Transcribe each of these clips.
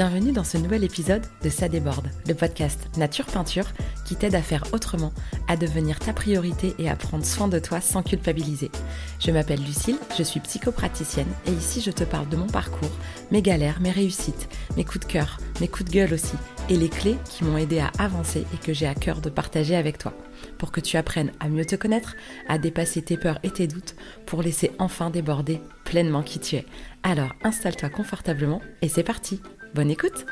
Bienvenue dans ce nouvel épisode de Ça déborde, le podcast Nature Peinture qui t'aide à faire autrement, à devenir ta priorité et à prendre soin de toi sans culpabiliser. Je m'appelle Lucille, je suis psychopraticienne et ici je te parle de mon parcours, mes galères, mes réussites, mes coups de cœur, mes coups de gueule aussi et les clés qui m'ont aidé à avancer et que j'ai à cœur de partager avec toi. Pour que tu apprennes à mieux te connaître, à dépasser tes peurs et tes doutes, pour laisser enfin déborder pleinement qui tu es. Alors installe-toi confortablement et c'est parti. Bonne écoute!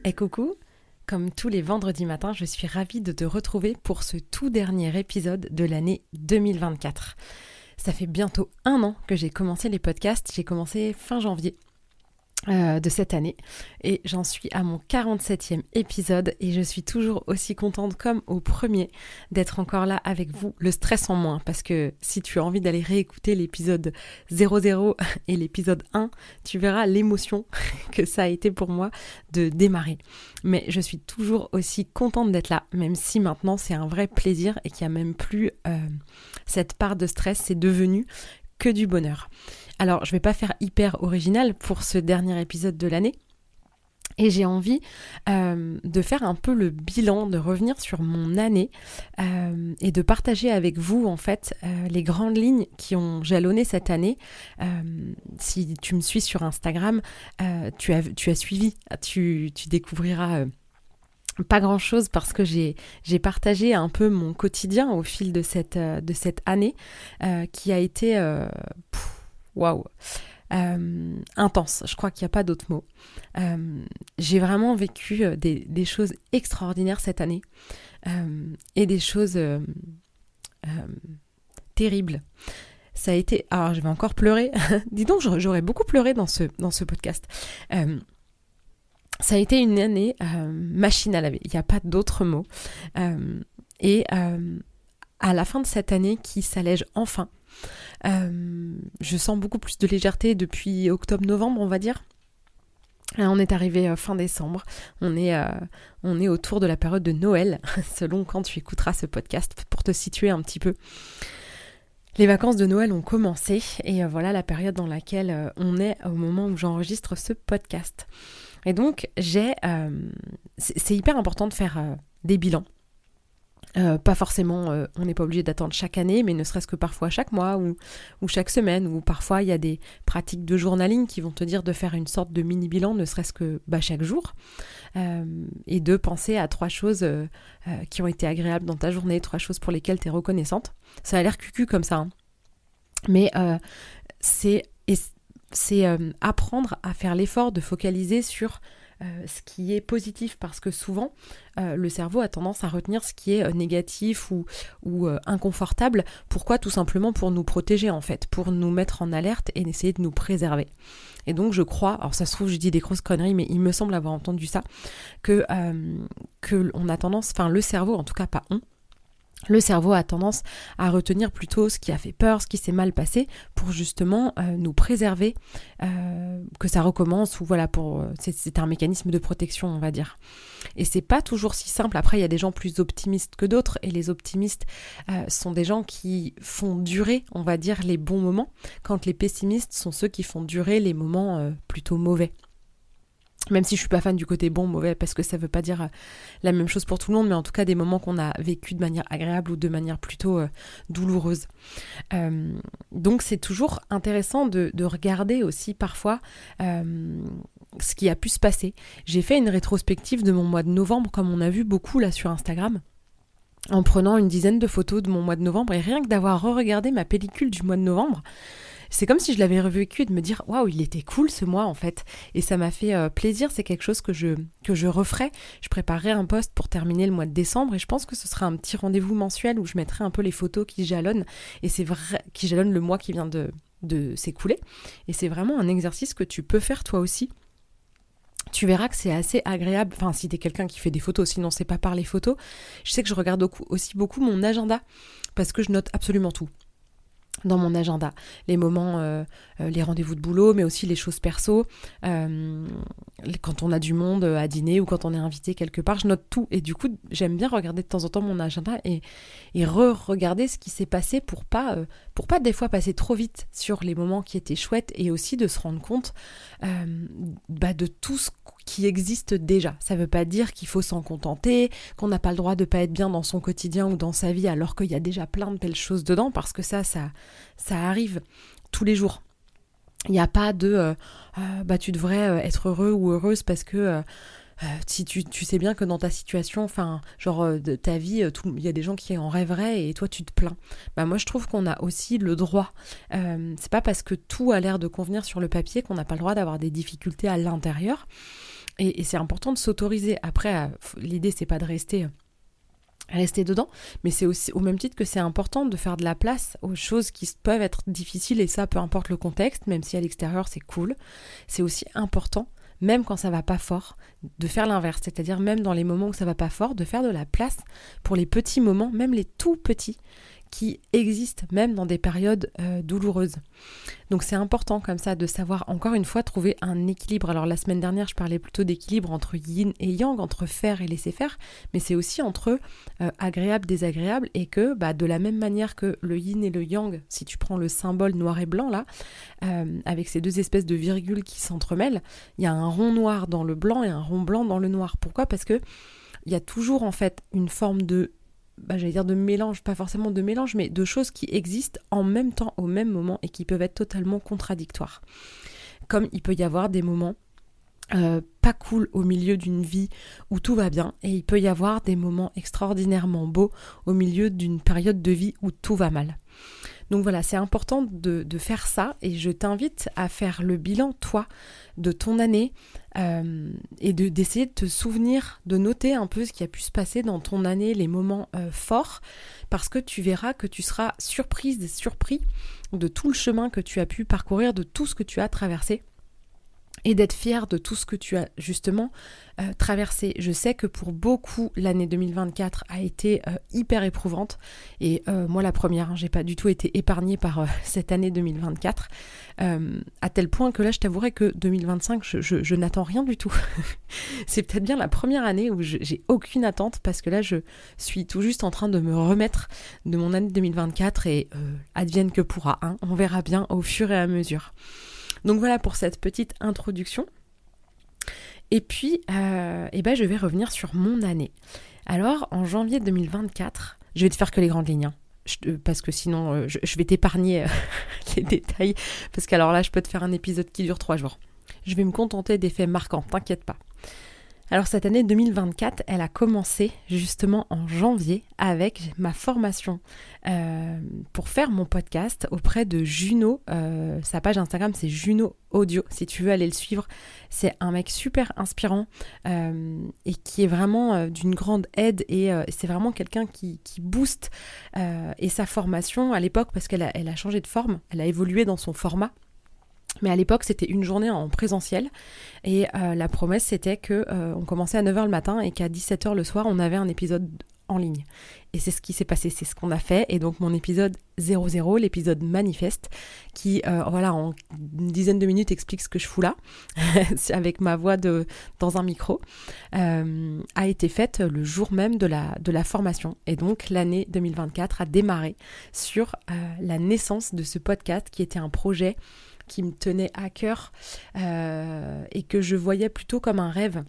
Et coucou! Comme tous les vendredis matins, je suis ravie de te retrouver pour ce tout dernier épisode de l'année 2024. Ça fait bientôt 1 an que j'ai commencé les podcasts, j'ai commencé fin janvier de cette année et j'en suis à mon 47e épisode et je suis toujours aussi contente comme au premier d'être encore là avec vous, le stress en moins, parce que si tu as envie d'aller réécouter l'épisode 00 et l'épisode 1, tu verras l'émotion que ça a été pour moi de démarrer. Mais je suis toujours aussi contente d'être là, même si maintenant c'est un vrai plaisir et qu'il n'y a même plus cette part de stress, c'est devenu que du bonheur. Alors, je vais pas faire hyper original pour ce dernier épisode de l'année et j'ai envie de faire un peu le bilan, de revenir sur mon année et de partager avec vous en fait les grandes lignes qui ont jalonné cette année. Si tu me suis sur Instagram, tu as suivi, tu découvriras pas grand chose parce que j'ai partagé un peu mon quotidien au fil de cette année qui a été waouh, intense, je crois qu'il n'y a pas d'autre mot. J'ai vraiment vécu des choses extraordinaires cette année et des choses terribles. Ça a été... Alors je vais encore pleurer, dis donc j'aurais beaucoup pleuré dans ce podcast. Ça a été une année machine à laver, il n'y a pas d'autre mot. Et à la fin de cette année qui s'allège enfin, je sens beaucoup plus de légèreté depuis octobre-novembre, on va dire. Là, on est arrivé fin décembre, on est autour de la période de Noël, selon quand tu écouteras ce podcast, pour te situer un petit peu. Les vacances de Noël ont commencé et voilà la période dans laquelle on est au moment où j'enregistre ce podcast. Et donc, c'est hyper important de faire des bilans. Pas forcément, on n'est pas obligé d'attendre chaque année, mais ne serait-ce que parfois chaque mois ou chaque semaine, ou parfois il y a des pratiques de journaling qui vont te dire de faire une sorte de mini-bilan, ne serait-ce que chaque jour, et de penser à 3 choses qui ont été agréables dans ta journée, 3 choses pour lesquelles tu es reconnaissante. Ça a l'air cucu comme ça, hein. Mais c'est apprendre à faire l'effort de focaliser sur ce qui est positif, parce que souvent le cerveau a tendance à retenir ce qui est négatif ou inconfortable. Pourquoi ? Tout simplement pour nous protéger en fait, pour nous mettre en alerte et essayer de nous préserver. Et donc je crois, alors ça se trouve je dis des grosses conneries, mais il me semble avoir entendu ça, que on a tendance, enfin le cerveau en tout cas, pas on, le cerveau a tendance à retenir plutôt ce qui a fait peur, ce qui s'est mal passé, pour justement nous préserver, que ça recommence, ou voilà, c'est un mécanisme de protection, on va dire. Et c'est pas toujours si simple. Après, il y a des gens plus optimistes que d'autres, et les optimistes sont des gens qui font durer, on va dire, les bons moments, quand les pessimistes sont ceux qui font durer les moments plutôt mauvais. Même si je suis pas fan du côté bon, mauvais, parce que ça veut pas dire la même chose pour tout le monde, mais en tout cas des moments qu'on a vécu de manière agréable ou de manière plutôt douloureuse. Donc c'est toujours intéressant de regarder aussi parfois ce qui a pu se passer. J'ai fait une rétrospective de mon mois de novembre, comme on a vu beaucoup là sur Instagram, en prenant une dizaine de photos de mon mois de novembre, et rien que d'avoir re-regardé ma pellicule du mois de novembre, c'est comme si je l'avais revécu et de me dire « Waouh, il était cool ce mois en fait !» Et ça m'a fait plaisir, c'est quelque chose que je referai. Je préparerai un post pour terminer le mois de décembre et je pense que ce sera un petit rendez-vous mensuel où je mettrai un peu les photos qui jalonnent, et c'est vrai, qui jalonnent le mois qui vient de s'écouler. Et c'est vraiment un exercice que tu peux faire toi aussi. Tu verras que c'est assez agréable, enfin si t'es quelqu'un qui fait des photos, sinon c'est pas par les photos. Je sais que je regarde aussi beaucoup mon agenda parce que je note absolument tout. dans mon agenda, les moments, les rendez-vous de boulot, mais aussi les choses perso, quand on a du monde à dîner ou quand on est invité quelque part, je note tout. Et du coup, j'aime bien regarder de temps en temps mon agenda et re-regarder ce qui s'est passé pour pas des fois passer trop vite sur les moments qui étaient chouettes et aussi de se rendre compte de tout ce qui existe déjà. Ça veut pas dire qu'il faut s'en contenter, qu'on n'a pas le droit de pas être bien dans son quotidien ou dans sa vie alors qu'il y a déjà plein de belles choses dedans, parce que ça arrive tous les jours. Il n'y a pas de tu devrais être heureux ou heureuse parce que si tu sais bien que dans ta situation, de ta vie, il y a des gens qui en rêveraient et toi tu te plains. Moi je trouve qu'on a aussi le droit. C'est pas parce que tout a l'air de convenir sur le papier qu'on n'a pas le droit d'avoir des difficultés à l'intérieur. Et c'est important de s'autoriser. Après, l'idée c'est pas de rester dedans, mais c'est aussi au même titre que c'est important de faire de la place aux choses qui peuvent être difficiles, et ça peu importe le contexte, même si à l'extérieur c'est cool. C'est aussi important, même quand ça va pas fort, de faire l'inverse, c'est-à-dire même dans les moments où ça va pas fort, de faire de la place pour les petits moments, même les tout petits, qui existent même dans des périodes douloureuses. Donc c'est important comme ça de savoir encore une fois trouver un équilibre. Alors la semaine dernière je parlais plutôt d'équilibre entre yin et yang, entre faire et laisser faire, mais c'est aussi entre agréable, désagréable, et que de la même manière que le yin et le yang, si tu prends le symbole noir et blanc là, avec ces deux espèces de virgules qui s'entremêlent, il y a un rond noir dans le blanc et un rond blanc dans le noir. Pourquoi ? Parce que il y a toujours en fait une forme de de mélange, pas forcément de mélange, mais de choses qui existent en même temps, au même moment, et qui peuvent être totalement contradictoires. Comme il peut y avoir des moments pas cool au milieu d'une vie où tout va bien, et il peut y avoir des moments extraordinairement beaux au milieu d'une période de vie où tout va mal. Donc voilà, c'est important de faire ça, et je t'invite à faire le bilan, toi, de ton année, et d'essayer de te souvenir, de noter un peu ce qui a pu se passer dans ton année, les moments forts, parce que tu verras que tu seras surprise et surpris de tout le chemin que tu as pu parcourir, de tout ce que tu as traversé, et d'être fier de tout ce que tu as justement traversé. Je sais que pour beaucoup, l'année 2024 a été hyper éprouvante, et moi la première, j'ai pas du tout été épargnée par cette année 2024, à tel point que là je t'avouerai que 2025, je n'attends rien du tout. C'est peut-être bien la première année où j'ai aucune attente, parce que là je suis tout juste en train de me remettre de mon année 2024, et advienne que pourra, hein, on verra bien au fur et à mesure. Donc voilà pour cette petite introduction. Et puis, je vais revenir sur mon année. Alors, en janvier 2024, je vais te faire que les grandes lignes, parce que sinon, je vais t'épargner les détails, parce qu'alors là, je peux te faire un épisode qui dure 3 jours. Je vais me contenter des faits marquants, t'inquiète pas. Alors cette année 2024, elle a commencé justement en janvier avec ma formation pour faire mon podcast auprès de Juno. Sa page Instagram, c'est Juno Audio, si tu veux aller le suivre. C'est un mec super inspirant et qui est vraiment d'une grande aide, et c'est vraiment quelqu'un qui booste. Et sa formation à l'époque, parce qu'elle a changé de forme, elle a évolué dans son format. Mais à l'époque, c'était une journée en présentiel, et la promesse, c'était que on commençait à 9h le matin et qu'à 17h le soir, on avait un épisode en ligne. Et c'est ce qui s'est passé, c'est ce qu'on a fait. Et donc mon épisode 00, l'épisode manifeste, qui en une dizaine de minutes explique ce que je fous là, avec ma voix dans un micro, a été faite le jour même de la formation. Et donc l'année 2024 a démarré sur la naissance de ce podcast, qui était un projet qui me tenait à cœur et que je voyais plutôt comme un rêve.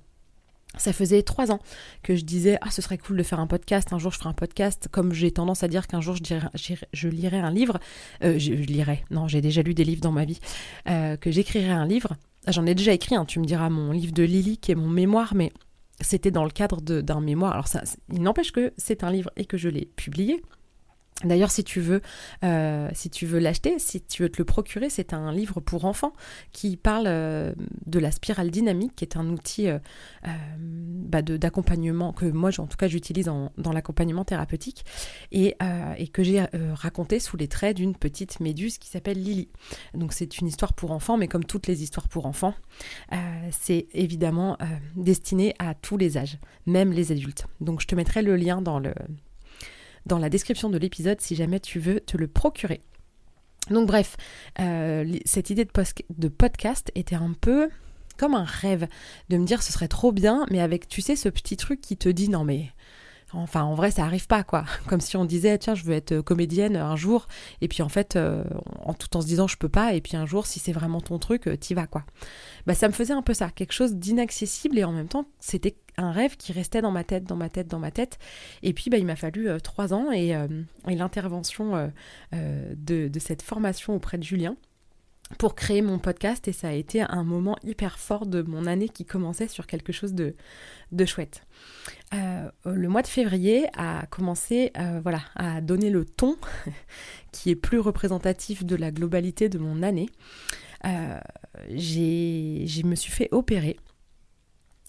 Ça faisait 3 ans que je disais « Ah, ce serait cool de faire un podcast, un jour je ferai un podcast », comme j'ai tendance à dire qu'un jour je lirai un livre. J'ai déjà lu des livres dans ma vie. Que j'écrirai un livre. J'en ai déjà écrit, tu me diras, mon livre de Lily, qui est mon mémoire, mais c'était dans le cadre d'un mémoire. Alors ça, il n'empêche que c'est un livre et que je l'ai publié. D'ailleurs, si tu veux l'acheter, si tu veux te le procurer, c'est un livre pour enfants qui parle de la spirale dynamique, qui est un outil d'accompagnement que moi, en tout cas, j'utilise dans l'accompagnement thérapeutique, et que j'ai raconté sous les traits d'une petite méduse qui s'appelle Lily. Donc, c'est une histoire pour enfants, mais comme toutes les histoires pour enfants, c'est évidemment destiné à tous les âges, même les adultes. Donc, je te mettrai le lien dans la description de l'épisode si jamais tu veux te le procurer. Donc bref, cette idée de podcast était un peu comme un rêve, de me dire ce serait trop bien, mais avec, tu sais, ce petit truc qui te dit non mais... Enfin, en vrai, ça arrive pas, quoi. Comme si on disait, tiens, je veux être comédienne un jour, et puis en fait, tout en se disant, je peux pas, et puis un jour, si c'est vraiment ton truc, t'y vas, quoi. Bah, ça me faisait un peu ça, quelque chose d'inaccessible, et en même temps, c'était un rêve qui restait dans ma tête, dans ma tête, dans ma tête. Et puis, bah, il m'a fallu 3 ans, et l'intervention de cette formation auprès de Julien, pour créer mon podcast, et ça a été un moment hyper fort de mon année qui commençait sur quelque chose de chouette. Le mois de février a commencé à donner le ton qui est plus représentatif de la globalité de mon année. Je me suis fait opérer.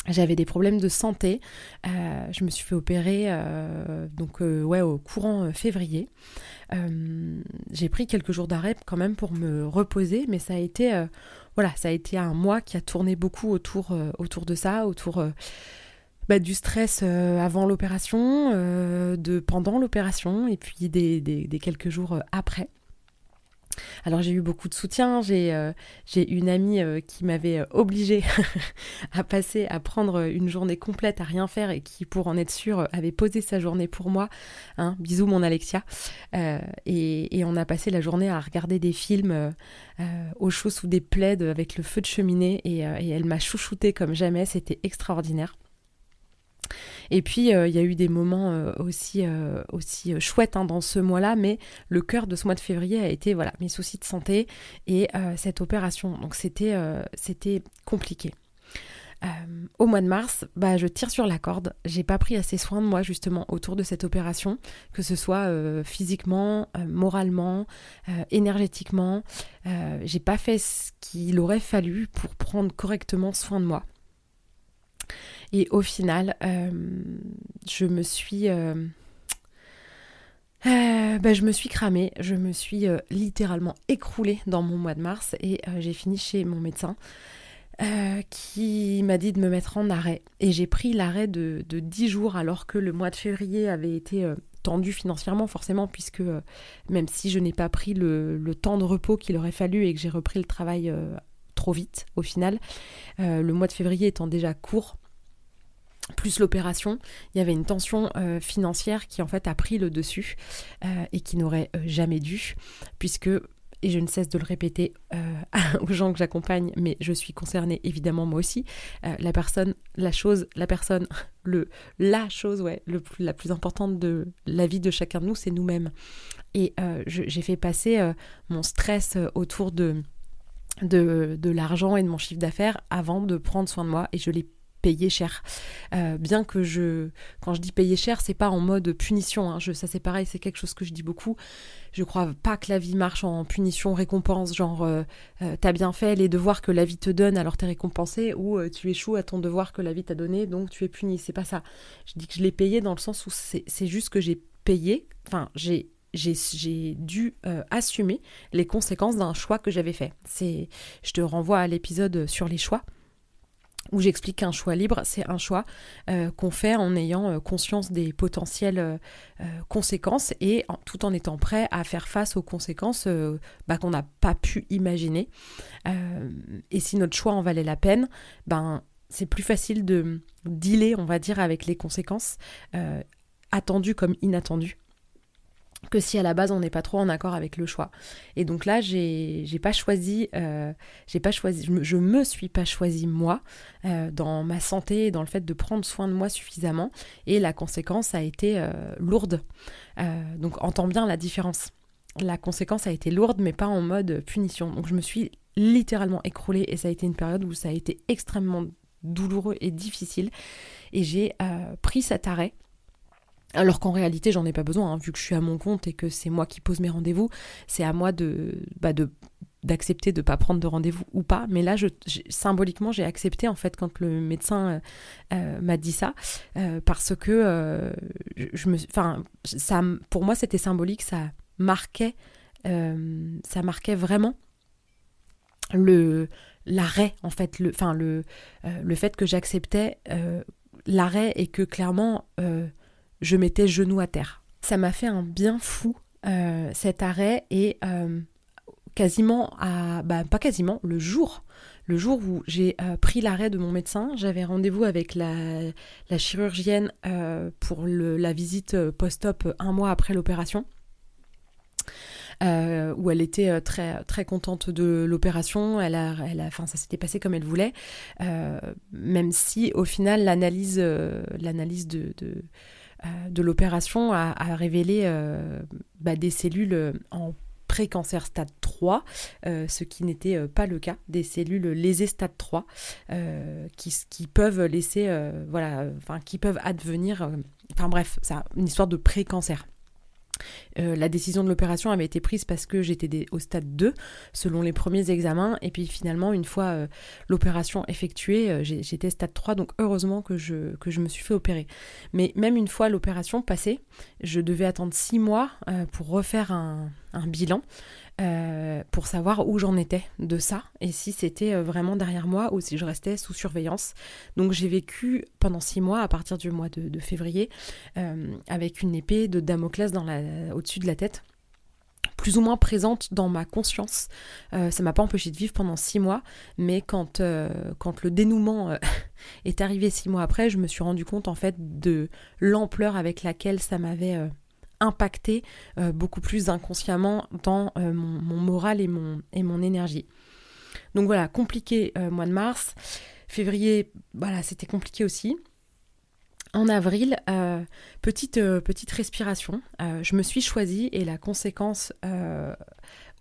J'avais des problèmes de santé. Je me suis fait opérer au courant février. J'ai pris quelques jours d'arrêt quand même pour me reposer, mais ça a été un mois qui a tourné beaucoup autour de ça, autour du stress avant l'opération, de pendant l'opération, et puis des quelques jours après. Alors j'ai eu beaucoup de soutien, j'ai une amie qui m'avait obligée à prendre une journée complète à rien faire, et qui, pour en être sûre, avait posé sa journée pour moi. Hein, bisous mon Alexia. Et on a passé la journée à regarder des films au chaud sous des plaids avec le feu de cheminée, et elle m'a chouchoutée comme jamais, c'était extraordinaire. Et puis, il y a eu des moments aussi chouettes dans ce mois-là, mais le cœur de ce mois de février a été mes soucis de santé et cette opération. Donc, c'était compliqué. Au mois de mars, je tire sur la corde. J'ai pas pris assez soin de moi, justement, autour de cette opération, que ce soit physiquement, moralement, énergétiquement. J'ai pas fait ce qu'il aurait fallu pour prendre correctement soin de moi. Et au final, je me suis cramée, je me suis littéralement écroulée dans mon mois de mars, et j'ai fini chez mon médecin qui m'a dit de me mettre en arrêt. Et j'ai pris l'arrêt de 10 jours, alors que le mois de février avait été tendu financièrement, forcément, puisque même si je n'ai pas pris le temps de repos qu'il aurait fallu, et que j'ai repris le travail trop vite au final, le mois de février étant déjà court, plus l'opération, il y avait une tension financière qui en fait a pris le dessus, et qui n'aurait jamais dû, puisque, et je ne cesse de le répéter aux gens que j'accompagne, mais je suis concernée évidemment moi aussi, la chose la plus importante de la vie de chacun de nous, c'est nous-mêmes. Et j'ai fait passer mon stress autour de l'argent et de mon chiffre d'affaires avant de prendre soin de moi, et je l'ai payé cher. Bien que quand je dis payer cher, c'est pas en mode punition, hein. Ça c'est pareil, c'est quelque chose que je dis beaucoup. Je crois pas que la vie marche en punition, récompense, genre t'as bien fait les devoirs que la vie te donne, alors t'es récompensé, ou tu échoues à ton devoir que la vie t'a donné, donc tu es puni. C'est pas ça. Je dis que je l'ai payé dans le sens où c'est juste que j'ai payé, enfin j'ai dû assumer les conséquences d'un choix que j'avais fait. Je te renvoie à l'épisode sur les choix, où j'explique qu'un choix libre, c'est un choix qu'on fait en ayant conscience des potentielles conséquences, et tout en étant prêt à faire face aux conséquences qu'on n'a pas pu imaginer. Et si notre choix en valait la peine, c'est plus facile de dealer, on va dire, avec les conséquences attendues comme inattendues, que si à la base on n'est pas trop en accord avec le choix. Et donc là, je me suis pas choisi moi dans ma santé et dans le fait de prendre soin de moi suffisamment, et la conséquence a été lourde. Donc entends bien la différence. La conséquence a été lourde, mais pas en mode punition. Donc je me suis littéralement écroulée, et ça a été une période où ça a été extrêmement douloureux et difficile, et j'ai pris cet arrêt. Alors qu'en réalité, j'en ai pas besoin, hein, vu que je suis à mon compte et que c'est moi qui pose mes rendez-vous. C'est à moi d'accepter de ne pas prendre de rendez-vous ou pas. Mais là, symboliquement, j'ai accepté, en fait, quand le médecin m'a dit ça, parce que pour moi, c'était symbolique, ça marquait vraiment l'arrêt, en fait, le fait que j'acceptais l'arrêt, et que clairement je mettais genou à terre. Ça m'a fait un bien fou, cet arrêt, et pas quasiment, le jour où j'ai pris l'arrêt de mon médecin. J'avais rendez-vous avec la chirurgienne pour la visite post-op 1 mois après l'opération. Où elle était très, très contente de l'opération, ça s'était passé comme elle voulait, même si au final l'analyse de l'opération a révélé des cellules en pré-cancer stade 3, ce qui n'était pas le cas, des cellules lésées stade 3, qui peuvent laisser, qui peuvent advenir, bref, c'est une histoire de pré-cancer. La décision de l'opération avait été prise parce que j'étais au stade 2 selon les premiers examens, et puis finalement une fois l'opération effectuée, j'étais stade 3, donc heureusement que je me suis fait opérer. Mais même une fois l'opération passée, je devais attendre 6 mois pour refaire un bilan, pour savoir où j'en étais de ça, et si c'était vraiment derrière moi ou si je restais sous surveillance. Donc j'ai vécu pendant 6 mois, à partir du mois de février, avec une épée de Damoclès au-dessus de la tête, plus ou moins présente dans ma conscience. Ça m'a pas empêché de vivre pendant 6 mois, mais quand le dénouement est arrivé 6 mois après, je me suis rendu compte en fait de l'ampleur avec laquelle ça m'avait impacté beaucoup plus inconsciemment dans mon moral et mon énergie. Donc voilà, compliqué mois de mars. Février, voilà, c'était compliqué aussi. En avril, petite respiration. Je me suis choisie, et la conséquence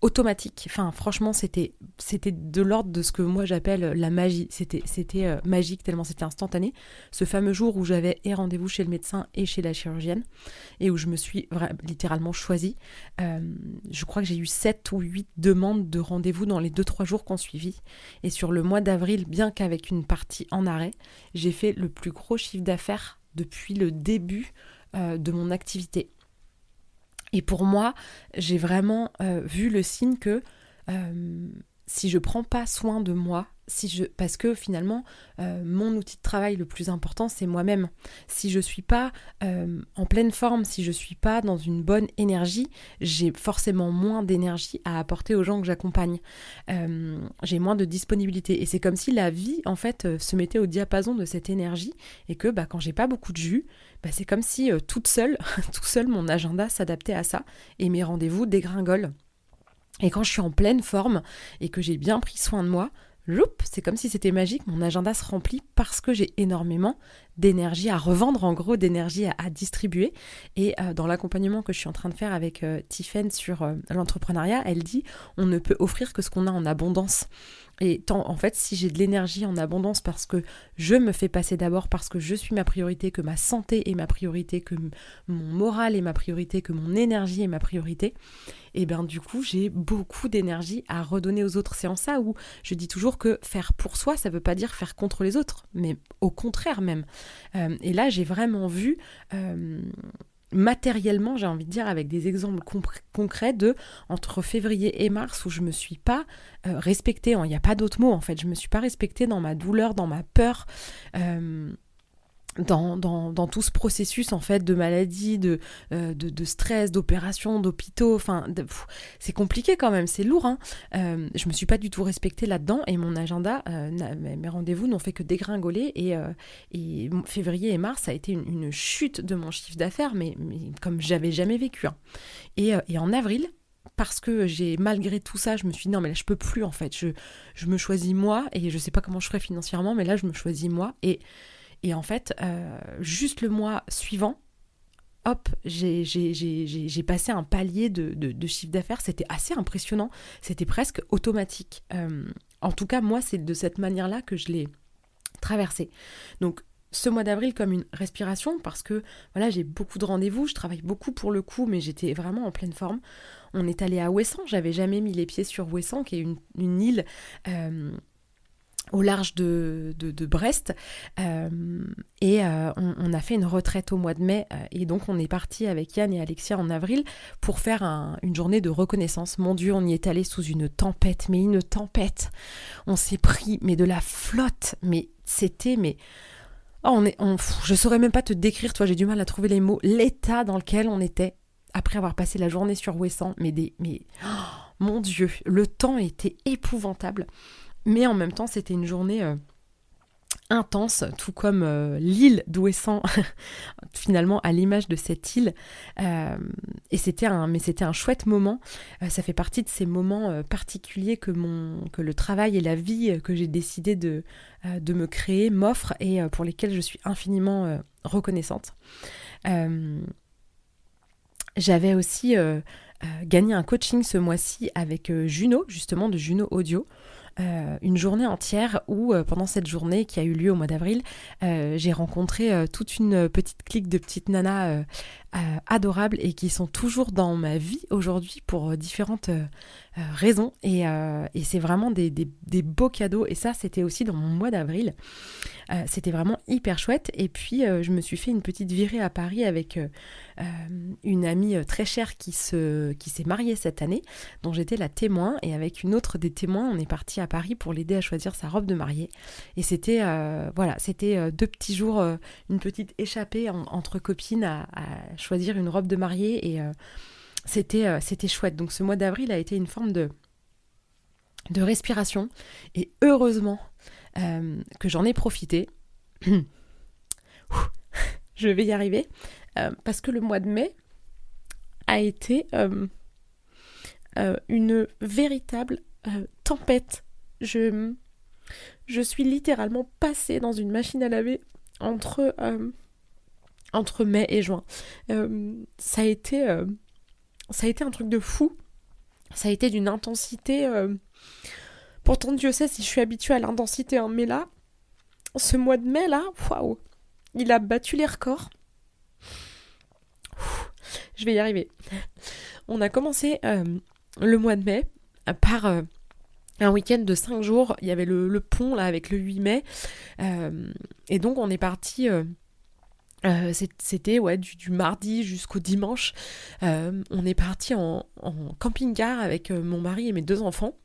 automatique, enfin franchement c'était de l'ordre de ce que moi j'appelle la magie. C'était magique tellement c'était instantané. Ce fameux jour où j'avais rendez-vous chez le médecin et chez la chirurgienne, et où je me suis littéralement choisie, je crois que j'ai eu 7 ou 8 demandes de rendez-vous dans les 2-3 jours qu'on suivit. Et sur le mois d'avril, bien qu'avec une partie en arrêt, j'ai fait le plus gros chiffre d'affaires depuis le début de mon activité. Et pour moi, j'ai vraiment vu le signe que si je prends pas soin de moi, parce que finalement, mon outil de travail le plus important, c'est moi-même. Si je suis pas en pleine forme, si je suis pas dans une bonne énergie, j'ai forcément moins d'énergie à apporter aux gens que j'accompagne. J'ai moins de disponibilité. Et c'est comme si la vie, en fait, se mettait au diapason de cette énergie, et que quand j'ai pas beaucoup de jus, c'est comme si tout seul, mon agenda s'adaptait à ça, et mes rendez-vous dégringolent. Et quand je suis en pleine forme et que j'ai bien pris soin de moi, c'est comme si c'était magique, mon agenda se remplit parce que j'ai énormément d'énergie à revendre, en gros d'énergie à distribuer. Et dans l'accompagnement que je suis en train de faire avec Tiffaine sur l'entrepreneuriat, elle dit on ne peut offrir que ce qu'on a en abondance. Et en fait, si j'ai de l'énergie en abondance parce que je me fais passer d'abord, parce que je suis ma priorité, que ma santé est ma priorité, que mon moral est ma priorité, que mon énergie est ma priorité, et bien du coup, j'ai beaucoup d'énergie à redonner aux autres. C'est en ça où je dis toujours que faire pour soi, ça ne veut pas dire faire contre les autres, mais au contraire même. Et là, j'ai vraiment vu... matériellement, j'ai envie de dire, avec des exemples concrets entre février et mars, où je me suis pas respectée, il n'y a pas d'autre mot en fait, je me suis pas respectée dans ma douleur, dans ma peur, dans tout ce processus en fait de maladie, de stress, d'opération, d'hôpitaux, c'est compliqué quand même, c'est lourd, hein. Je me suis pas du tout respectée là-dedans, et mon agenda, mes rendez-vous n'ont fait que dégringoler, et février et mars ça a été une chute de mon chiffre d'affaires, mais comme j'avais jamais vécu, hein. Et en avril, parce que malgré tout ça, je me suis dit non mais là je peux plus en fait, je me choisis moi, et je sais pas comment je ferai financièrement, mais là je me choisis moi, et en fait, juste le mois suivant, hop, j'ai passé un palier de chiffre d'affaires. C'était assez impressionnant, c'était presque automatique. En tout cas, moi, c'est de cette manière-là que je l'ai traversé. Donc, ce mois d'avril comme une respiration, parce que voilà, j'ai beaucoup de rendez-vous, je travaille beaucoup pour le coup, mais j'étais vraiment en pleine forme. On est allé à Ouessant, j'avais jamais mis les pieds sur Ouessant, qui est une île... au large de Brest, et on a fait une retraite au mois de mai, et donc on est parti avec Yann et Alexia en avril pour faire une journée de reconnaissance. Mon Dieu, on y est allé sous une tempête, on s'est pris de la flotte, je saurais même pas te décrire, toi, j'ai du mal à trouver les mots, l'état dans lequel on était après avoir passé la journée sur Ouessant, mon Dieu, le temps était épouvantable. Mais en même temps, c'était une journée intense, tout comme l'île d'Ouessant, finalement à l'image de cette île. Et c'était un chouette moment. Ça fait partie de ces moments particuliers que le travail et la vie que j'ai décidé de me créer m'offrent et pour lesquels je suis infiniment reconnaissante. J'avais aussi gagné un coaching ce mois-ci avec Juno, justement de Juno Audio. Une journée entière où, pendant cette journée qui a eu lieu au mois d'avril, j'ai rencontré toute une petite clique de petites nanas adorables et qui sont toujours dans ma vie aujourd'hui pour différentes raisons. Et c'est vraiment des beaux cadeaux. Et ça, c'était aussi dans mon mois d'avril. C'était vraiment hyper chouette. Et puis, je me suis fait une petite virée à Paris avec une amie très chère qui s'est mariée cette année, dont j'étais la témoin. Et avec une autre des témoins, on est parti à Paris pour l'aider à choisir sa robe de mariée. Et c'était c'était 2 petits jours, une petite échappée entre copines à choisir une robe de mariée. Et c'était chouette. Donc ce mois d'avril a été une forme de respiration. Et heureusement que j'en ai profité. Je vais y arriver. Parce que le mois de mai a été une véritable tempête. Je suis littéralement passée dans une machine à laver entre mai et juin. Ça a été un truc de fou. Ça a été d'une intensité. Pourtant, Dieu sait si je suis habituée à l'intensité, hein, mais là, ce mois de mai, là, waouh, il a battu les records. Je vais y arriver. On a commencé le mois de mai par un week-end de 5 jours. Il y avait le pont là avec le 8 mai. Et donc on est parti... c'était du mardi jusqu'au dimanche. On est parti en camping-car avec mon mari et mes 2 enfants.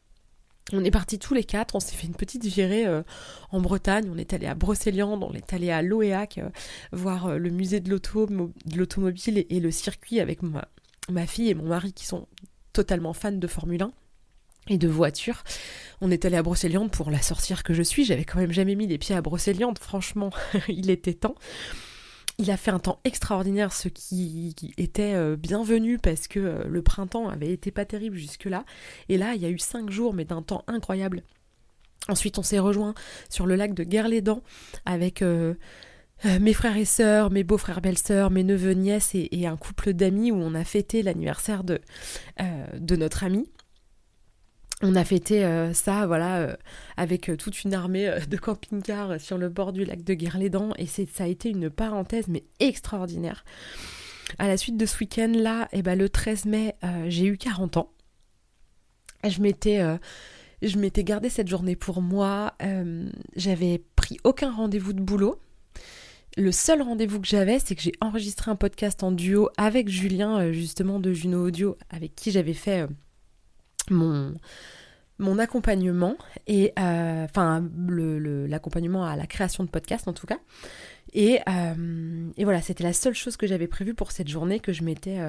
On est partis tous les 4, on s'est fait une petite virée en Bretagne, on est allé à Brocéliande, on est allé à Loéac voir le musée de l'automobile et le circuit avec ma fille et mon mari qui sont totalement fans de Formule 1 et de voitures. On est allé à Brocéliande pour la sorcière que je suis, j'avais quand même jamais mis les pieds à Brocéliande, franchement, il était temps. Il a fait un temps extraordinaire, ce qui était bienvenu parce que le printemps avait été pas terrible jusque-là. Et là, il y a eu 5 jours, mais d'un temps incroyable. Ensuite, on s'est rejoint sur le lac de Guerlédan avec mes frères et sœurs, mes beaux-frères, belles-sœurs, mes neveux, nièces et un couple d'amis où on a fêté l'anniversaire de notre ami. On a fêté ça, avec toute une armée de camping-cars sur le bord du lac de Guerlédan et ça a été une parenthèse mais extraordinaire. À la suite de ce week-end-là, le 13 mai, j'ai eu 40 ans. Je m'étais gardé cette journée pour moi. J'avais pris aucun rendez-vous de boulot. Le seul rendez-vous que j'avais, c'est que j'ai enregistré un podcast en duo avec Julien, justement de Juno Audio, avec qui j'avais fait... mon accompagnement et l'accompagnement à la création de podcast en tout cas et voilà, c'était la seule chose que j'avais prévue pour cette journée que je m'étais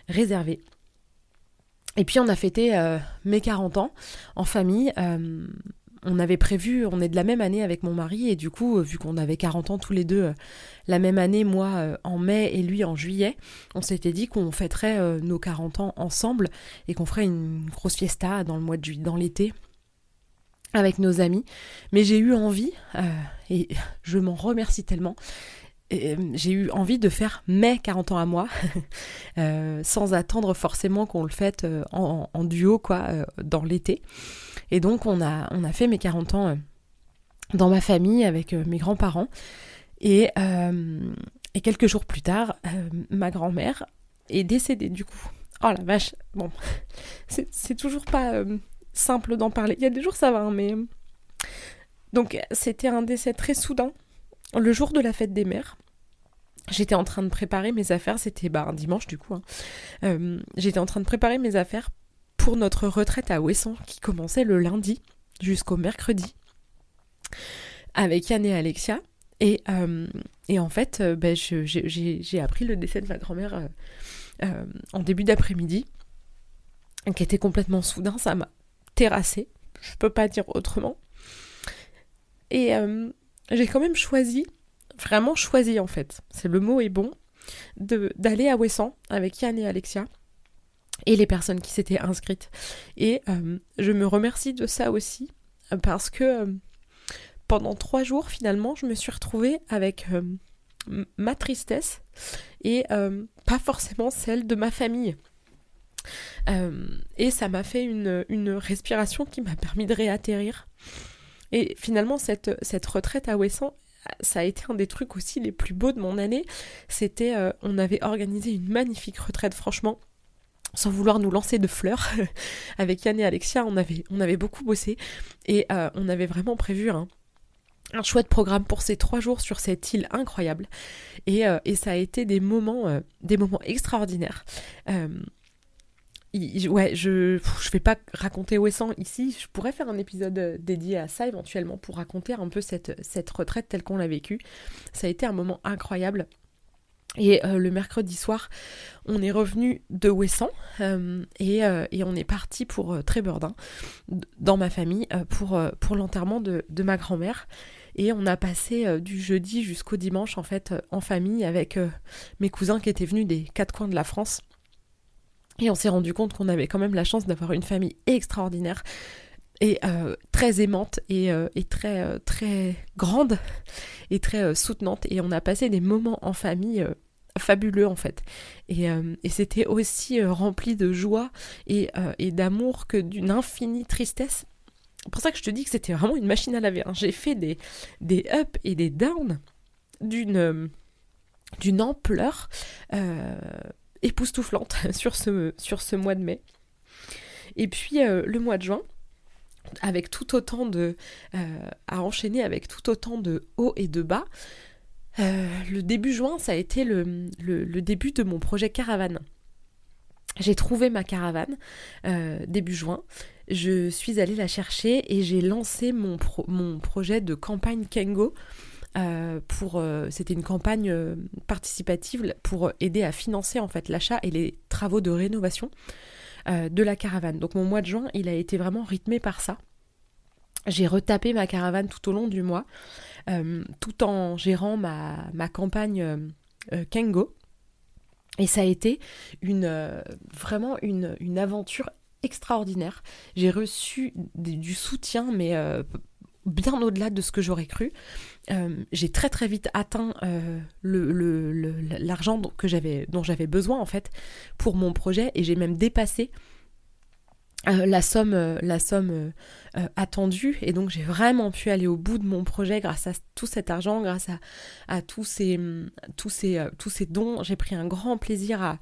réservée. Et puis on a fêté mes 40 ans en famille. On avait prévu, on est de la même année avec mon mari et du coup, vu qu'on avait 40 ans tous les deux la même année, moi en mai et lui en juillet, on s'était dit qu'on fêterait nos 40 ans ensemble et qu'on ferait une grosse fiesta dans le mois de juillet, dans l'été, avec nos amis. Mais j'ai eu envie, et je m'en remercie tellement, j'ai eu envie de faire mes 40 ans à moi, sans attendre forcément qu'on le fête en duo dans l'été. Et donc on a fait mes 40 ans dans ma famille avec mes grands-parents. Et quelques jours plus tard, ma grand-mère est décédée du coup. Oh la vache, bon, c'est toujours pas simple d'en parler. Il y a des jours ça va, hein, mais... Donc c'était un décès très soudain, le jour de la fête des mères. J'étais en train de préparer mes affaires, c'était un dimanche du coup. J'étais en train de préparer mes affaires pour notre retraite à Ouessant qui commençait le lundi jusqu'au mercredi avec Yann et Alexia. Et en fait, j'ai appris le décès de ma grand-mère en début d'après-midi. qui était complètement soudain, ça m'a terrassée, je peux pas dire autrement. Et j'ai quand même choisi, vraiment choisi en fait, le mot est bon, d'aller à Ouessant avec Yann et Alexia et les personnes qui s'étaient inscrites. Et je me remercie de ça aussi, parce que pendant 3 jours, finalement, je me suis retrouvée avec ma tristesse et pas forcément celle de ma famille. Et ça m'a fait une respiration qui m'a permis de réatterrir. Et finalement, cette retraite à Ouessant, ça a été un des trucs aussi les plus beaux de mon année. C'était, on avait organisé une magnifique retraite, franchement, sans vouloir nous lancer de fleurs. Avec Yann et Alexia, on avait beaucoup bossé. Et on avait vraiment prévu un chouette programme pour ces 3 jours sur cette île incroyable. Et ça a été des moments extraordinaires. Je vais pas raconter Ouessant ici, je pourrais faire un épisode dédié à ça éventuellement pour raconter un peu cette retraite telle qu'on l'a vécue. Ça a été un moment incroyable. Et le mercredi soir, on est revenu de Ouessant et on est parti pour Trébeurdin, dans ma famille, pour l'enterrement de ma grand-mère. Et on a passé du jeudi jusqu'au dimanche en fait en famille avec mes cousins qui étaient venus des 4 coins de la France. Et on s'est rendu compte qu'on avait quand même la chance d'avoir une famille extraordinaire et très aimante et très, très grande et très soutenante. Et on a passé des moments en famille fabuleux en fait. Et c'était aussi rempli de joie et d'amour que d'une infinie tristesse. C'est pour ça que je te dis que c'était vraiment une machine à laver. Hein. J'ai fait des ups et des downs d'une ampleur époustouflante sur ce mois de mai. Et puis le mois de juin, avec tout autant à enchaîner avec tout autant de hauts et de bas, le début juin, ça a été le début de mon projet caravane. J'ai trouvé ma caravane début juin, je suis allée la chercher et j'ai lancé mon projet de campagne Kengo. C'était une campagne participative pour aider à financer en fait l'achat et les travaux de rénovation de la caravane. Donc mon mois de juin, il a été vraiment rythmé par ça. J'ai retapé ma caravane tout au long du mois, tout en gérant ma campagne Kengo. Et ça a été vraiment une aventure extraordinaire. J'ai reçu du soutien, mais bien au-delà de ce que j'aurais cru. J'ai très très vite atteint l'argent dont j'avais besoin en fait pour mon projet, et j'ai même dépassé la somme attendue, et donc j'ai vraiment pu aller au bout de mon projet grâce à tout cet argent, grâce à tous ces dons. J'ai pris un grand plaisir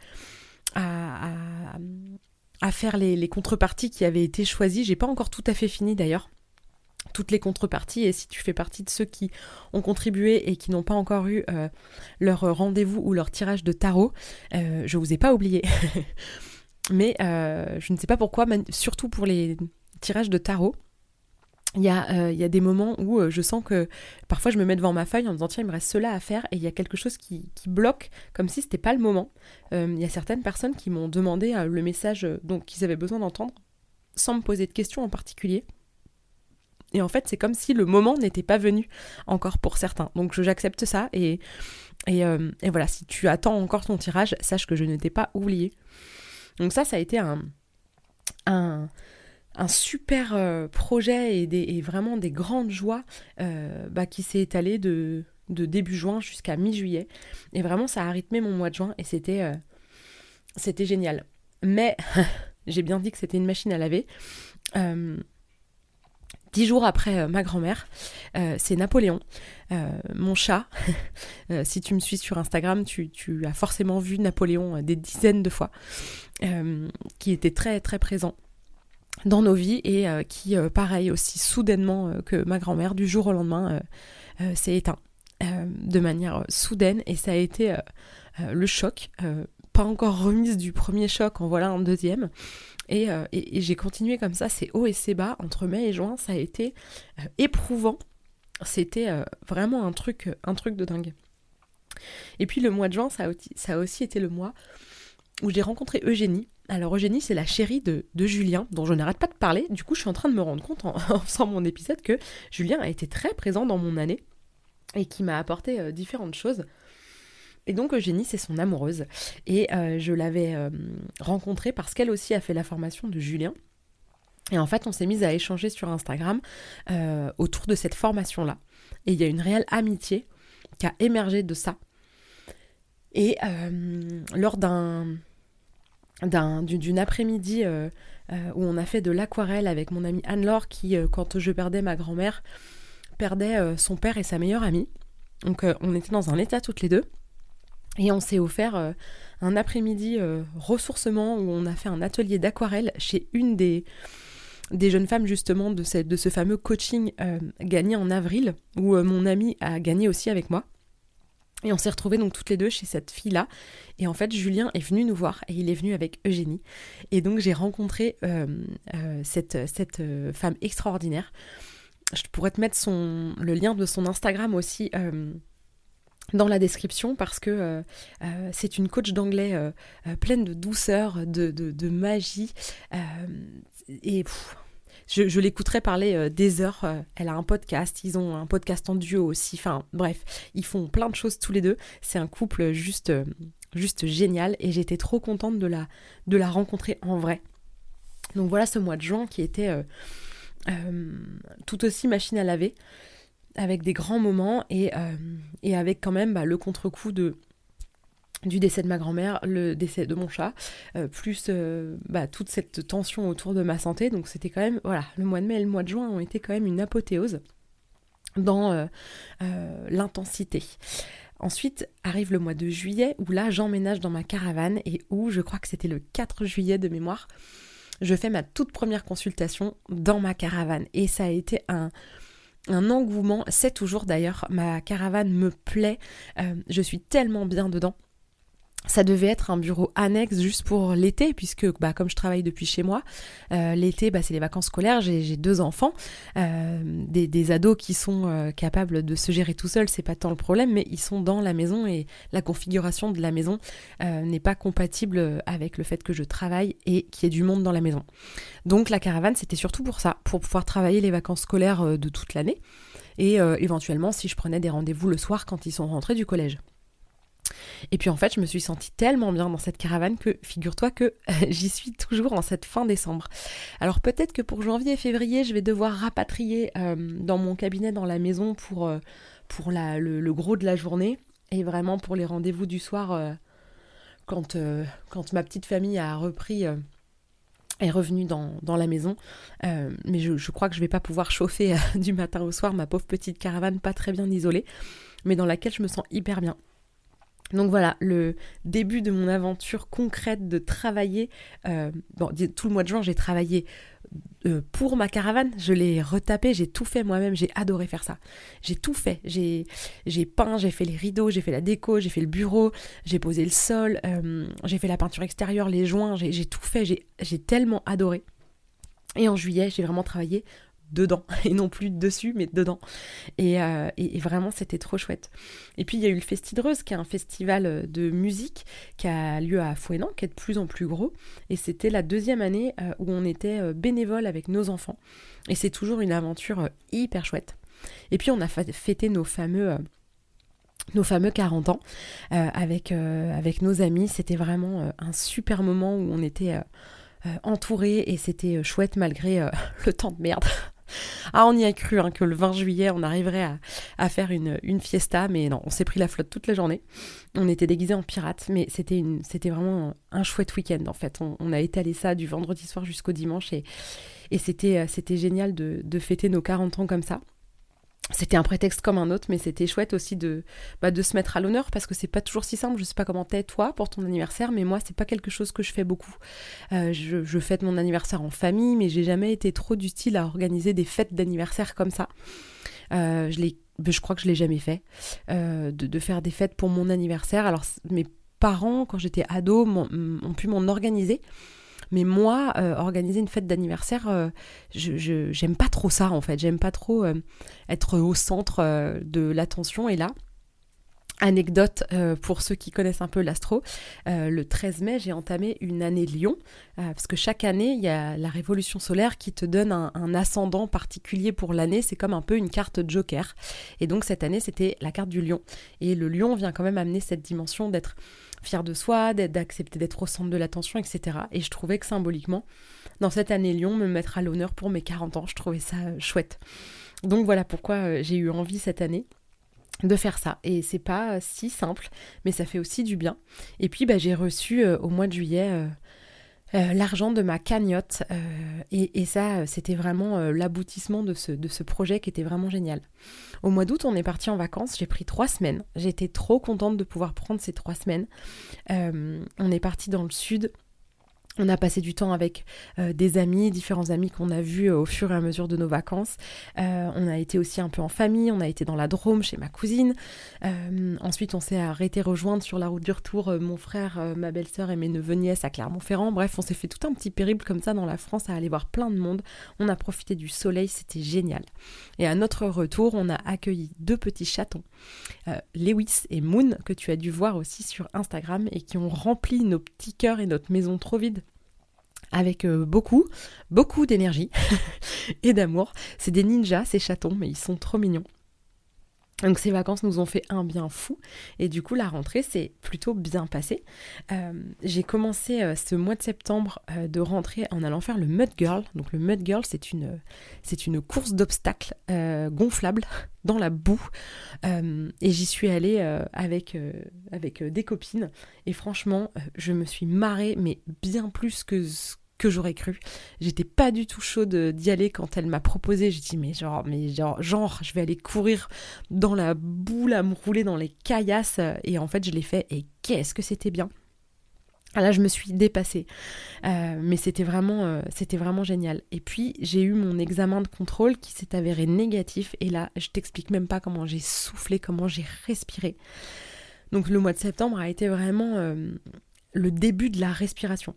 à faire les contreparties qui avaient été choisies. J'ai pas encore tout à fait fini d'ailleurs toutes les contreparties, et si tu fais partie de ceux qui ont contribué et qui n'ont pas encore eu leur rendez-vous ou leur tirage de tarot, je vous ai pas oublié. Mais je ne sais pas pourquoi, surtout pour les tirages de tarot, il y a des moments où je sens que parfois je me mets devant ma feuille en me disant tiens, il me reste cela à faire, et il y a quelque chose qui bloque, comme si c'était pas le moment. Il y a certaines personnes qui m'ont demandé le message qu'ils avaient besoin d'entendre sans me poser de questions en particulier. Et en fait, c'est comme si le moment n'était pas venu encore pour certains. Donc j'accepte ça, et voilà, si tu attends encore ton tirage, sache que je ne t'ai pas oublié. Donc ça a été un super projet et vraiment des grandes joies qui s'est étalé de début juin jusqu'à mi-juillet. Et vraiment, ça a rythmé mon mois de juin, et c'était génial. Mais j'ai bien dit que c'était une machine à laver. 10 jours après ma grand-mère, c'est Napoléon, mon chat. Si tu me suis sur Instagram, tu as forcément vu Napoléon des dizaines de fois, qui était très très présent dans nos vies, et qui, pareil, aussi soudainement que ma grand-mère, du jour au lendemain, s'est éteint de manière soudaine, et ça a été le choc. Pas encore remise du premier choc, en voilà un deuxième. Et j'ai continué comme ça, c'est hauts et c'est bas, entre mai et juin, ça a été éprouvant. C'était vraiment un truc de dingue. Et puis le mois de juin, ça a aussi été le mois où j'ai rencontré Eugénie, Alors Eugénie, c'est la chérie de Julien, dont je n'arrête pas de parler. Du coup, je suis en train de me rendre compte en faisant mon épisode que Julien a été très présent dans mon année et qui m'a apporté différentes choses. Et donc Eugénie, c'est son amoureuse. Et je l'avais rencontrée parce qu'elle aussi a fait la formation de Julien. Et en fait, on s'est mis à échanger sur Instagram autour de cette formation-là. Et il y a une réelle amitié qui a émergé de ça. Et lors d'une après-midi où on a fait de l'aquarelle avec mon amie Anne-Laure qui, quand je perdais ma grand-mère, perdait son père et sa meilleure amie. Donc on était dans un état toutes les deux. Et on s'est offert un après-midi ressourcement où on a fait un atelier d'aquarelle chez une des jeunes femmes justement de ce fameux coaching gagné en avril, où mon amie a gagné aussi avec moi. Et on s'est retrouvés donc toutes les deux chez cette fille-là. Et en fait, Julien est venu nous voir et il est venu avec Eugénie. Et donc j'ai rencontré cette femme extraordinaire. Je pourrais te mettre le lien de son Instagram aussi dans la description parce que c'est une coach d'anglais pleine de douceur, de magie. Et je l'écouterai parler des heures. Elle a un podcast, ils ont un podcast en duo aussi. Enfin bref, ils font plein de choses tous les deux. C'est un couple juste génial et j'étais trop contente de la rencontrer en vrai. Donc voilà ce mois de juin qui était tout aussi machine à laver, avec des grands moments et avec quand même le contre-coup du décès de ma grand-mère, le décès de mon chat, plus toute cette tension autour de ma santé. Donc c'était quand même, voilà, le mois de mai et le mois de juin ont été quand même une apothéose dans l'intensité. Ensuite arrive le mois de juillet où là j'emménage dans ma caravane et où je crois que c'était le 4 juillet de mémoire, je fais ma toute première consultation dans ma caravane et ça a été un engouement. C'est toujours d'ailleurs, ma caravane me plaît, je suis tellement bien dedans. Ça devait être un bureau annexe juste pour l'été, puisque comme je travaille depuis chez moi, l'été c'est les vacances scolaires, j'ai 2 enfants, des ados qui sont capables de se gérer tout seuls, c'est pas tant le problème, mais ils sont dans la maison et la configuration de la maison n'est pas compatible avec le fait que je travaille et qu'il y ait du monde dans la maison. Donc la caravane c'était surtout pour ça, pour pouvoir travailler les vacances scolaires de toute l'année et éventuellement si je prenais des rendez-vous le soir quand ils sont rentrés du collège. Et puis en fait, je me suis sentie tellement bien dans cette caravane que figure-toi que j'y suis toujours en cette fin décembre. Alors peut-être que pour janvier et février, je vais devoir rapatrier dans mon cabinet, dans la maison pour le gros de la journée et vraiment pour les rendez-vous du soir quand ma petite famille est revenue dans la maison. Mais je crois que je vais pas pouvoir chauffer du matin au soir ma pauvre petite caravane pas très bien isolée, mais dans laquelle je me sens hyper bien. Donc voilà, le début de mon aventure concrète de travailler. Tout le mois de juin, j'ai travaillé pour ma caravane. Je l'ai retapé, j'ai tout fait moi-même. J'ai adoré faire ça. J'ai tout fait. J'ai peint, j'ai fait les rideaux, j'ai fait la déco, j'ai fait le bureau, j'ai posé le sol, j'ai fait la peinture extérieure, les joints. J'ai tout fait. J'ai tellement adoré. Et en juillet, j'ai vraiment travaillé dedans, et non plus dessus, mais dedans. Et vraiment, c'était trop chouette. Et puis, il y a eu le Festidreuse, qui est un festival de musique qui a lieu à Fouesnant, qui est de plus en plus gros. Et c'était la 2e année où on était bénévole avec nos enfants. Et c'est toujours une aventure hyper chouette. Et puis, on a fêté nos fameux 40 ans avec nos amis. C'était vraiment un super moment où on était entourés et c'était chouette malgré le temps de merde. Ah, on y a cru que le 20 juillet on arriverait à faire une fiesta, mais non, on s'est pris la flotte toute la journée. On était déguisés en pirates, mais c'était vraiment un chouette week-end en fait. On a étalé ça du vendredi soir jusqu'au dimanche et c'était génial de fêter nos 40 ans comme ça. C'était un prétexte comme un autre, mais c'était chouette aussi de se mettre à l'honneur parce que c'est pas toujours si simple. Je sais pas comment t'es toi pour ton anniversaire, mais moi c'est pas quelque chose que je fais beaucoup. Je fête mon anniversaire en famille, mais j'ai jamais été trop du style à organiser des fêtes d'anniversaire comme ça. Je crois que je l'ai jamais fait, de faire des fêtes pour mon anniversaire. Alors mes parents, quand j'étais ado, ont pu m'en organiser. Mais moi, organiser une fête d'anniversaire, j'aime pas trop ça en fait. J'aime pas trop être au centre de l'attention. Et là, Anecdote pour ceux qui connaissent un peu l'astro, le 13 mai, j'ai entamé une année Lion, parce que chaque année, il y a la révolution solaire qui te donne un ascendant particulier pour l'année, c'est comme un peu une carte joker. Et donc cette année, c'était la carte du Lion. Et le Lion vient quand même amener cette dimension d'être fier de soi, d'accepter d'être au centre de l'attention, etc. Et je trouvais que symboliquement, dans cette année Lion, me mettre à l'honneur pour mes 40 ans, je trouvais ça chouette. Donc voilà pourquoi j'ai eu envie cette année de faire ça. Et c'est pas si simple, mais ça fait aussi du bien. Et puis j'ai reçu au mois de juillet l'argent de ma cagnotte. Et ça, c'était vraiment l'aboutissement de ce projet qui était vraiment génial. Au mois d'août, on est parti en vacances. J'ai pris 3 semaines. J'étais trop contente de pouvoir prendre ces 3 semaines. On est parti dans le sud. On a passé du temps avec des amis, différents amis qu'on a vus au fur et à mesure de nos vacances. On a été aussi un peu en famille, on a été dans la Drôme chez ma cousine. Ensuite, on s'est arrêté rejoindre sur la route du retour mon frère, ma belle-sœur et mes neveux-nièces à Clermont-Ferrand. Bref, on s'est fait tout un petit périple comme ça dans la France à aller voir plein de monde. On a profité du soleil, c'était génial. Et à notre retour, on a accueilli 2 petits chatons, Lewis et Moon, que tu as dû voir aussi sur Instagram et qui ont rempli nos petits cœurs et notre maison trop vide avec beaucoup d'énergie et d'amour. C'est des ninjas, ces chatons, mais ils sont trop mignons. Donc ces vacances nous ont fait un bien fou et du coup la rentrée s'est plutôt bien passée. J'ai commencé ce mois de septembre de rentrée en allant faire le Mud Girl. Donc le Mud Girl c'est une course d'obstacles gonflable dans la boue et j'y suis allée avec des copines et franchement je me suis marrée mais bien plus que j'aurais cru. J'étais pas du tout chaude d'y aller quand elle m'a proposé. J'ai dit mais genre je vais aller courir dans la boue là, me rouler dans les caillasses et en fait je l'ai fait et qu'est-ce que c'était bien. Là je me suis dépassée mais c'était vraiment génial. Et puis j'ai eu mon examen de contrôle qui s'est avéré négatif et là je t'explique même pas comment j'ai soufflé, comment j'ai respiré. Donc le mois de septembre a été vraiment le début de la respiration.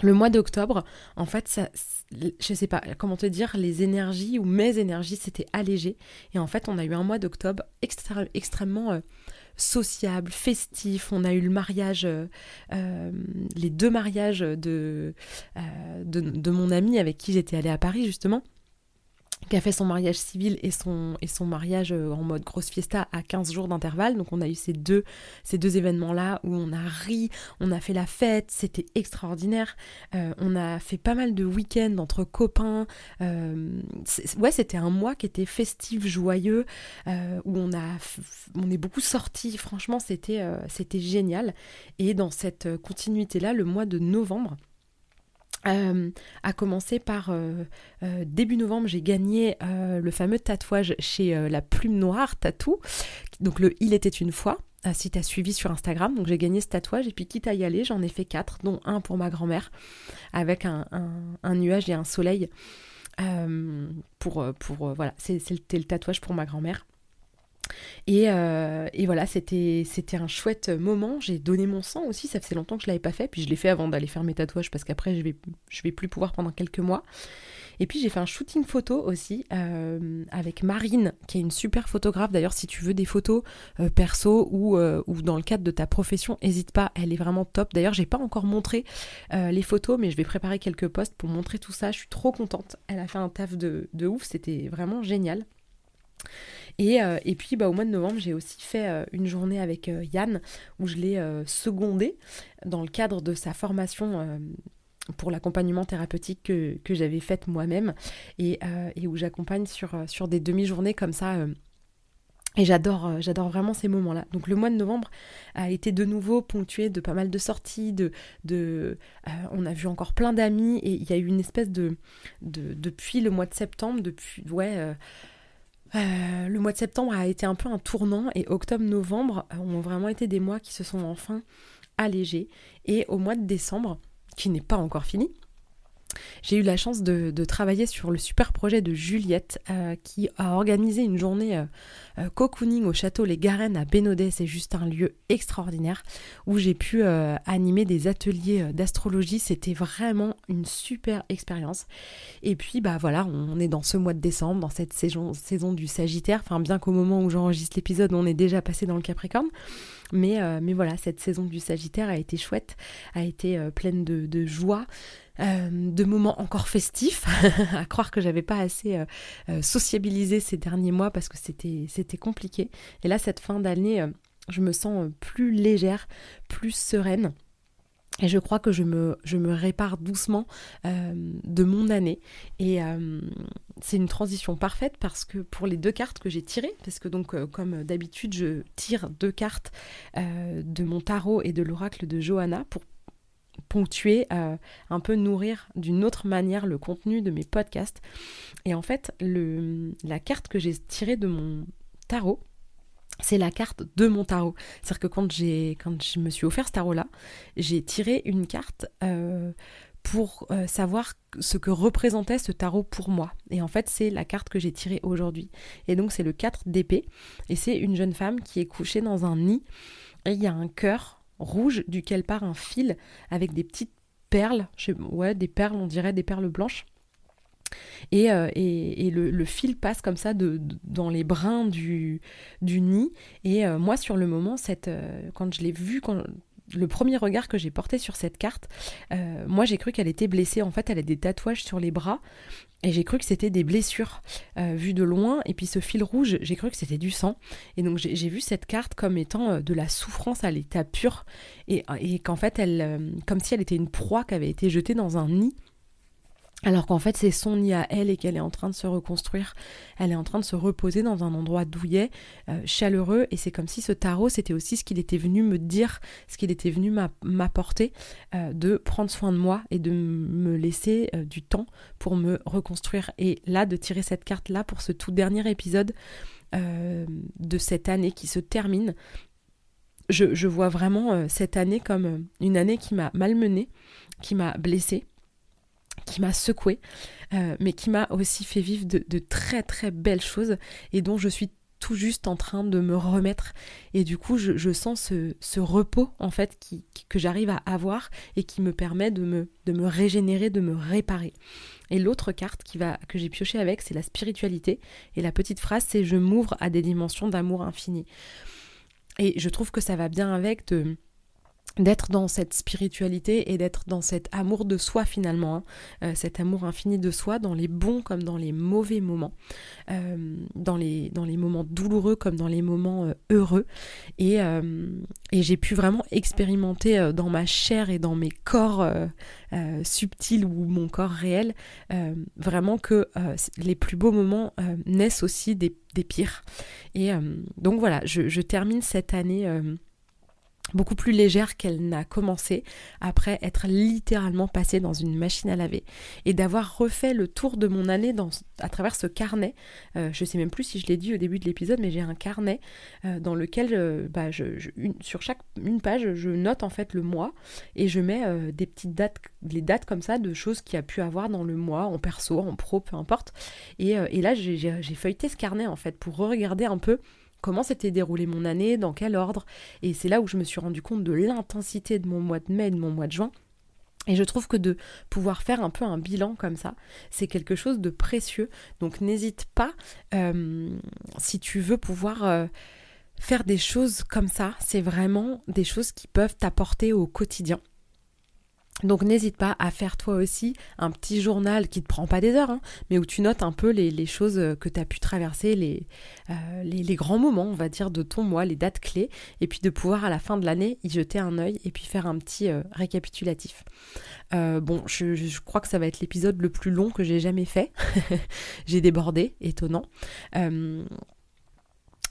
Le mois d'octobre, en fait, ça, je sais pas comment te dire, les énergies ou mes énergies s'étaient allégées. Et en fait, on a eu un mois d'octobre extrêmement sociable, festif. On a eu le mariage, les 2 mariages de mon ami avec qui j'étais allée à Paris, justement, qui a fait son mariage civil et son mariage en mode grosse fiesta à 15 jours d'intervalle. Donc on a eu ces deux événements-là où on a ri, on a fait la fête, c'était extraordinaire. On a fait pas mal de week-ends entre copains. C'était un mois qui était festif, joyeux, où on est beaucoup sortis. Franchement, c'était génial. Et dans cette continuité-là, le mois de novembre, a commencé par début novembre, j'ai gagné le fameux tatouage chez La Plume Noire Tattoo, donc le Il était une fois, si tu as suivi sur Instagram. Donc j'ai gagné ce tatouage et puis quitte à y aller, j'en ai fait 4, dont un pour ma grand-mère avec un nuage et un soleil voilà, c'était le tatouage pour ma grand-mère. Et voilà, c'était un chouette moment. J'ai donné mon sang aussi, ça faisait longtemps que je l'avais pas fait, puis je l'ai fait avant d'aller faire mes tatouages parce qu'après je vais plus pouvoir pendant quelques mois. Et puis j'ai fait un shooting photo aussi avec Marine, qui est une super photographe. D'ailleurs, si tu veux des photos perso ou dans le cadre de ta profession, n'hésite pas, elle est vraiment top. D'ailleurs, j'ai pas encore montré les photos, mais je vais préparer quelques posts pour montrer tout ça. Je suis trop contente. Elle a fait un taf de ouf, c'était vraiment génial. Et puis au mois de novembre, j'ai aussi fait une journée avec Yann où je l'ai secondé dans le cadre de sa formation pour l'accompagnement thérapeutique que j'avais faite moi-même et où j'accompagne sur des demi-journées comme ça. Et j'adore vraiment ces moments-là. Donc le mois de novembre a été de nouveau ponctué de pas mal de sorties, on a vu encore plein d'amis et il y a eu une espèce depuis le mois de septembre, le mois de septembre a été un peu un tournant et octobre-novembre ont vraiment été des mois qui se sont enfin allégés. Et au mois de décembre, qui n'est pas encore fini, J'ai eu la chance de travailler sur le super projet de Juliette qui a organisé une journée cocooning au château Les Garennes à Bénodet. C'est juste un lieu extraordinaire où j'ai pu animer des ateliers d'astrologie. C'était vraiment une super expérience. Et puis voilà, on est dans ce mois de décembre, dans cette saison du Sagittaire. Enfin, bien qu'au moment où j'enregistre l'épisode, on est déjà passé dans le Capricorne. Mais voilà, cette saison du Sagittaire a été chouette, a été pleine de joie. De moments encore festifs, à croire que j'avais pas assez sociabilisé ces derniers mois parce que c'était compliqué. Et là, cette fin d'année, je me sens plus légère, plus sereine. Et je crois que je me répare doucement de mon année. Et c'est une transition parfaite parce que pour les 2 cartes que j'ai tirées, parce que donc comme d'habitude, je tire 2 cartes de mon tarot et de l'oracle de Johanna pour ponctuer, un peu nourrir d'une autre manière le contenu de mes podcasts. Et en fait, la carte que j'ai tirée de mon tarot, c'est la carte de mon tarot. C'est-à-dire que quand je me suis offert ce tarot-là, j'ai tiré une carte pour savoir ce que représentait ce tarot pour moi. Et en fait, c'est la carte que j'ai tirée aujourd'hui. Et donc, c'est le 4 d'épée. Et c'est une jeune femme qui est couchée dans un nid. Et il y a un cœur rouge duquel part un fil avec des petites perles, des perles, on dirait des perles blanches. Et le fil passe comme ça dans les brins du nid. Et moi, sur le moment, quand je l'ai vue, le premier regard que j'ai porté sur cette carte, moi j'ai cru qu'elle était blessée. En fait, elle a des tatouages sur les bras et j'ai cru que c'était des blessures vues de loin. Et puis ce fil rouge, j'ai cru que c'était du sang. Et donc j'ai vu cette carte comme étant de la souffrance à l'état pur et qu'en fait, comme si elle était une proie qui avait été jetée dans un nid. Alors qu'en fait, c'est son nid à elle et qu'elle est en train de se reconstruire. Elle est en train de se reposer dans un endroit douillet, chaleureux. Et c'est comme si ce tarot, c'était aussi ce qu'il était venu me dire, ce qu'il était venu m'apporter, de prendre soin de moi et de me laisser du temps pour me reconstruire. Et là, de tirer cette carte-là pour ce tout dernier épisode de cette année qui se termine, je vois vraiment cette année comme une année qui m'a malmenée, qui m'a blessée, qui m'a secouée, mais qui m'a aussi fait vivre de très très belles choses et dont je suis tout juste en train de me remettre. Et du coup, je sens ce repos en fait que j'arrive à avoir et qui me permet de me régénérer, de me réparer. Et l'autre carte que j'ai pioché avec, c'est la spiritualité. Et la petite phrase, c'est « Je m'ouvre à des dimensions d'amour infini ». Et je trouve que ça va bien avec d'être dans cette spiritualité et d'être dans cet amour de soi finalement, cet amour infini de soi dans les bons comme dans les mauvais moments, dans les moments douloureux comme dans les moments heureux. Et j'ai pu vraiment expérimenter dans ma chair et dans mes corps subtils ou mon corps réel, vraiment que les plus beaux moments naissent aussi des pires. Et donc voilà, je termine cette année beaucoup plus légère qu'elle n'a commencé, après être littéralement passée dans une machine à laver et d'avoir refait le tour de mon année à travers ce carnet. Je sais même plus si je l'ai dit au début de l'épisode, mais j'ai un carnet dans lequel sur chaque une page je note en fait le mois et je mets des petites dates, les dates comme ça de choses qu'il y a pu avoir dans le mois, en perso, en pro, peu importe. Et là j'ai feuilleté ce carnet en fait pour regarder un peu comment s'était déroulée mon année, dans quel ordre. Et c'est là où je me suis rendu compte de l'intensité de mon mois de mai et de mon mois de juin. Et je trouve que de pouvoir faire un peu un bilan comme ça, c'est quelque chose de précieux. Donc n'hésite pas, si tu veux pouvoir faire des choses comme ça, c'est vraiment des choses qui peuvent t'apporter au quotidien. Donc n'hésite pas à faire toi aussi un petit journal qui ne te prend pas des heures, mais où tu notes un peu les choses que tu as pu traverser, les grands moments, on va dire, de ton mois, les dates clés, et puis de pouvoir à la fin de l'année y jeter un œil et puis faire un petit récapitulatif. Je crois que ça va être l'épisode le plus long que j'ai jamais fait. J'ai débordé, étonnant.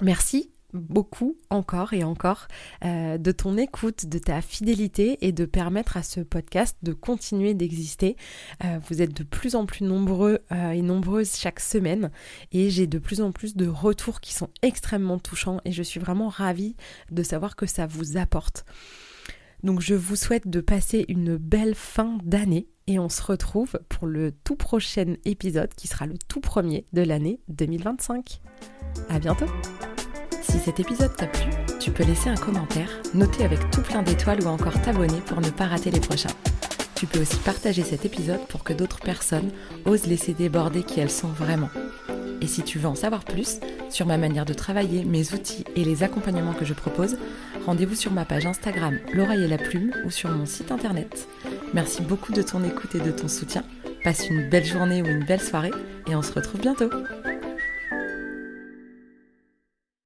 Merci beaucoup encore et encore de ton écoute, de ta fidélité et de permettre à ce podcast de continuer d'exister. Vous êtes de plus en plus nombreux et nombreuses chaque semaine et j'ai de plus en plus de retours qui sont extrêmement touchants et je suis vraiment ravie de savoir que ça vous apporte. Donc je vous souhaite de passer une belle fin d'année et on se retrouve pour le tout prochain épisode qui sera le tout premier de l'année 2025. À bientôt! Si cet épisode t'a plu, tu peux laisser un commentaire, noter avec tout plein d'étoiles ou encore t'abonner pour ne pas rater les prochains. Tu peux aussi partager cet épisode pour que d'autres personnes osent laisser déborder qui elles sont vraiment. Et si tu veux en savoir plus sur ma manière de travailler, mes outils et les accompagnements que je propose, rendez-vous sur ma page Instagram L'Oreille et la Plume ou sur mon site internet. Merci beaucoup de ton écoute et de ton soutien. Passe une belle journée ou une belle soirée et on se retrouve bientôt.